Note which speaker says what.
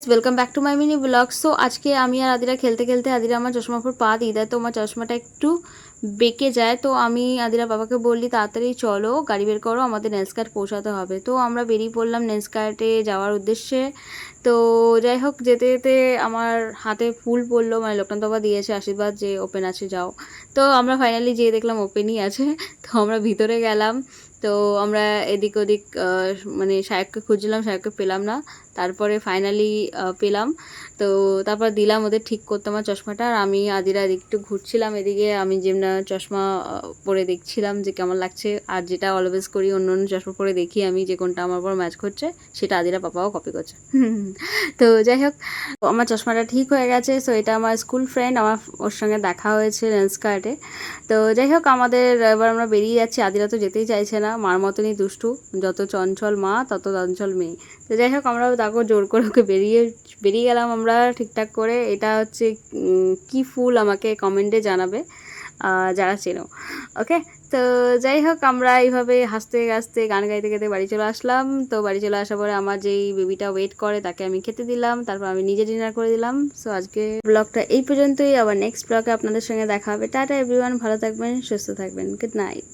Speaker 1: Welcome back to my mini blog. So আজকে আমি আর আদিরা খেলতে খেলতে আদিরা আমার চশমার উপর পা দিয়ে দেয়, তো আমার চশমাটা একটু বেঁকে যায়। তো আমি আদিরা বাবাকে বললি তাড়াতাড়ি চলো গাড়ি বের করো, আমাদের নেলস্কার্ট পৌঁছাতে হবে। তো আমরা বেরিয়ে পড়লাম নেলস্কার্টে যাওয়ার উদ্দেশ্যে। তো যাই হোক, যেতে যেতে আমার হাতে ফুল পড়লো, মানে লোকনাথ বাবা দিয়েছে আশীর্বাদ যে ওপেন আছে যাও। তো আমরা ফাইনালি যেয়ে দেখলাম ওপেনই আছে। তো আমরা ভিতরে গেলাম। তো আমরা এদিক ওদিক মানে সাহেবকে খুঁজছিলাম, সাহেবকে পেলাম না। তারপরে ফাইনালি পেলাম। তো তারপর দিলাম ওদের ঠিক করতে আমার চশমাটা। আর আমি আদিরা একটু ঘুরছিলাম এদিকে, আমি যেমন চশমা পরে দেখছিলাম যে কেমন লাগছে। আর যেটা অলওয়েজ করি, অন্য অন্য চশমা পরে দেখি আমি যে কোনটা আমার উপর ম্যাচ করছে, সেটা আদিরা পাপাও কপি করছে। তো যাই হোক, আমার চশমাটা ঠিক হয়ে গেছে। সো এটা আমার স্কুল ফ্রেন্ড, আমার ওর সঙ্গে দেখা হয়েছে লেন্সকার্টে। তো যাই হোক, আমাদের এবার আমরা বেরিয়ে যাচ্ছি। আদিরা তো যেতেই চাইছে না, মার মতনই দুষ্টু, যত চঞ্চল মা তত চঞ্চল মেয়ে। তো যাই হোক, আমরাও তাকে জোর করে ওকে বেরিয়ে গেলাম আমরা ঠিকঠাক করে। এটা হচ্ছে কি ফুল, আমাকে কমেন্টে জানাবে যারা চেনো। ওকে, তো যাই হোক, আমরা এইভাবে হাসতে হাসতে গান গাইতে গাইতে বাড়ি চলে আসলাম। তো বাড়ি চলে আসার পরে আমার যেই বেবিটা ওয়েট করে তাকে আমি খেতে দিলাম, তারপর আমি নিজে ডিনার করে দিলাম। সো আজকে ব্লগটা এই পর্যন্তই, আবার নেক্সট ব্লগে আপনাদের সঙ্গে দেখা হবে। টাটা এভরিওয়ান, ভালো থাকবেন, সুস্থ থাকবেন, গুড নাইট।